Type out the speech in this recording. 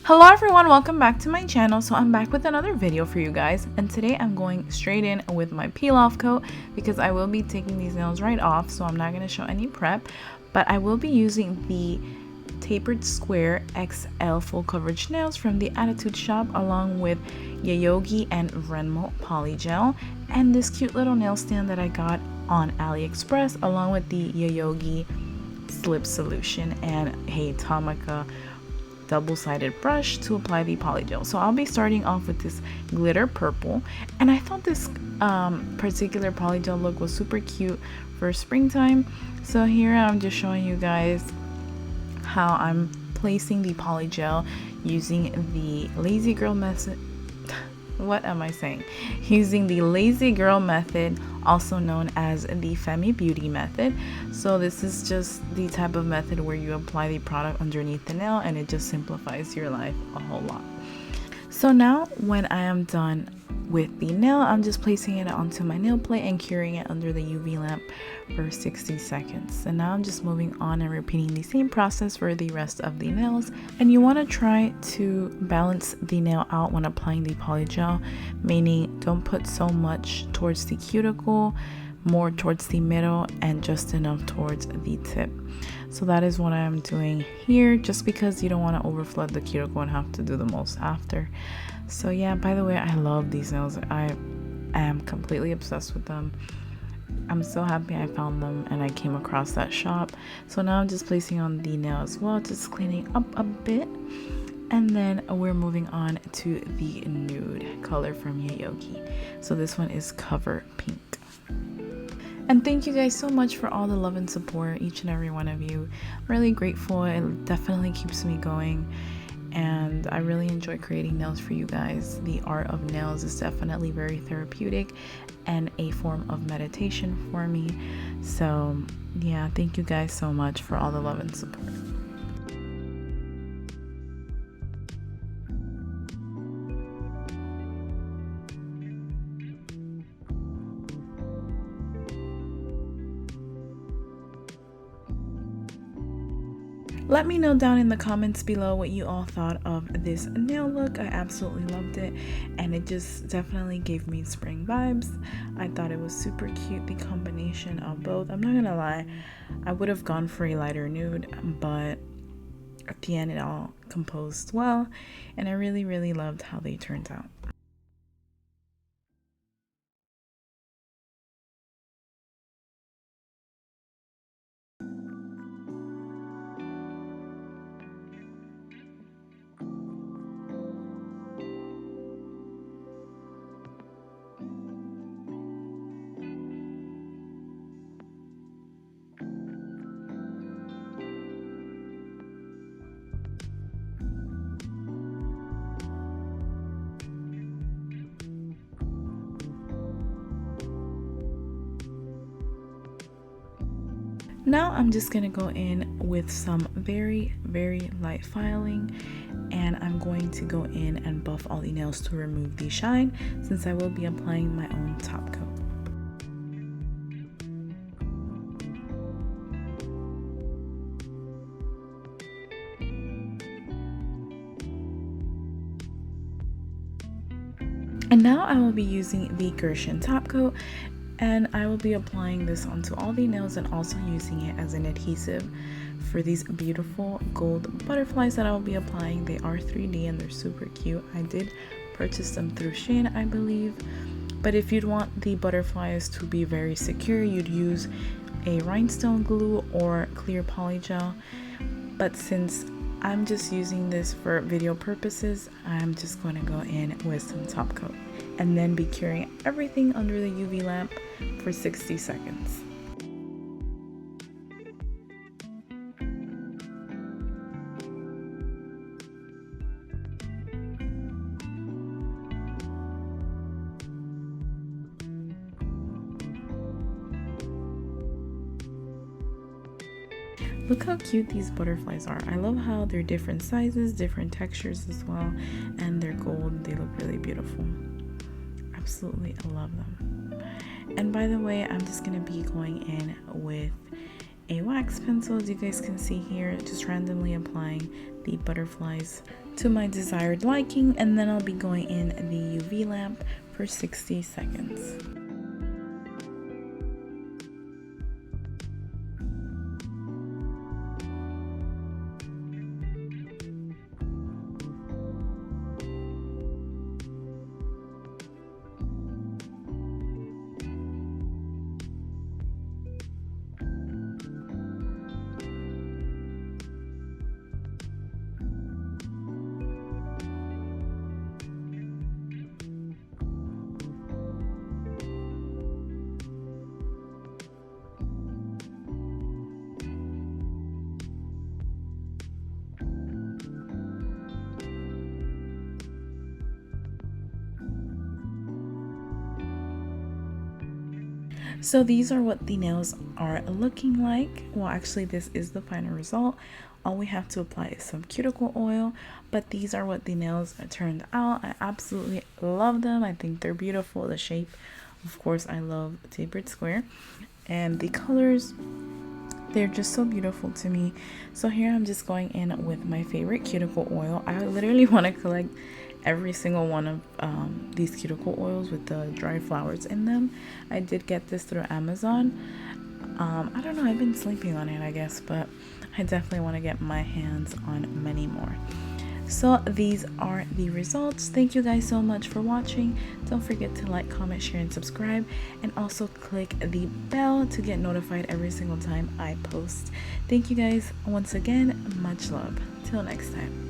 Hello everyone, welcome back to my channel. So I'm back with another video for you guys, and today I'm going straight in with my peel off coat because I will be taking these nails right off, so I'm not going to show any prep, but I will be using the Tapered Square XL full coverage nails from the Attitude Shop, along with Yayoge and Vrenmol Polygel, and this cute little nail stand that I got on AliExpress, along with the Yayoge slip solution and a Tamaka double-sided brush to apply the polygel. So I'll be starting off with this glitter purple, and I thought this particular polygel look was super cute for springtime. So here I'm just showing you guys how I'm placing the polygel using the lazy girl method. What am I saying? Using the lazy girl method, also known as the Femi beauty method. So this is just the type of method where you apply the product underneath the nail and it just simplifies your life a whole lot. So now when I am done with the nail, I'm just placing it onto my nail plate and curing it under the UV lamp for 60 seconds. And now I'm just moving on and repeating the same process for the rest of the nails. And you want to try to balance the nail out when applying the polygel, meaning don't put so much towards the cuticle, more towards the middle, and just enough towards the tip. So that is what I'm doing here, just because you don't want to overflood the cuticle and have to do the most after. So yeah, by the way, I love these nails. I am completely obsessed with them. I'm so happy I found them and I came across that shop. So now I'm just placing on the nail as well, just cleaning up a bit. And then we're moving on to the nude color from Yayoge. So this one is Cover Pink. And thank you guys so much for all the love and support, each and every one of you. I'm really grateful. It definitely keeps me going. And I really enjoy creating nails for you guys. The art of nails is definitely very therapeutic and a form of meditation for me. So yeah, thank you guys so much for all the love and support. Let me know down in the comments below what you all thought of this nail look. I absolutely loved it, and it just definitely gave me spring vibes. I thought it was super cute, the combination of both. I'm not gonna lie, I would have gone for a lighter nude, but at the end it all composed well, and I really loved how they turned out. Now I'm just gonna go in with some very light filing, and I'm going to go in and buff all the nails to remove the shine, since I will be applying my own top coat. And now I will be using the Gershion Top Coat, and I will be applying this onto all the nails and also using it as an adhesive for these beautiful gold butterflies that I will be applying. They are 3D and they're super cute. I did purchase them through Shein, I believe, but if you'd want the butterflies to be very secure, you'd use a rhinestone glue or clear polygel. But since I'm just using this for video purposes, I'm just going to go in with some top coat and then be curing everything under the UV lamp for 60 seconds. Look how cute these butterflies are. I love how they're different sizes, different textures as well, and they're gold. They look really beautiful. Absolutely, I love them. And by the way, I'm just gonna be going in with a wax pencil, as you guys can see here, just randomly applying the butterflies to my desired liking, and then I'll be going in the UV lamp for 60 seconds. So these are what the nails are looking like. Well, actually this is the final result. All we have to apply is some cuticle oil, but these are what the nails turned out. I absolutely love them. I think they're beautiful. The shape, of course, I love tapered square, and the colors, they're just so beautiful to me. So here I'm just going in with my favorite cuticle oil. I literally want to collect every single one of these cuticle oils with the dried flowers in them. I did get this through Amazon. I don't know, I've been sleeping on it, I guess, but I definitely want to get my hands on many more. So these are the results. Thank you guys so much for watching. Don't forget to like, comment, share, and subscribe, and also click the bell to get notified every single time I post. Thank you guys once again. Much love. Till next time.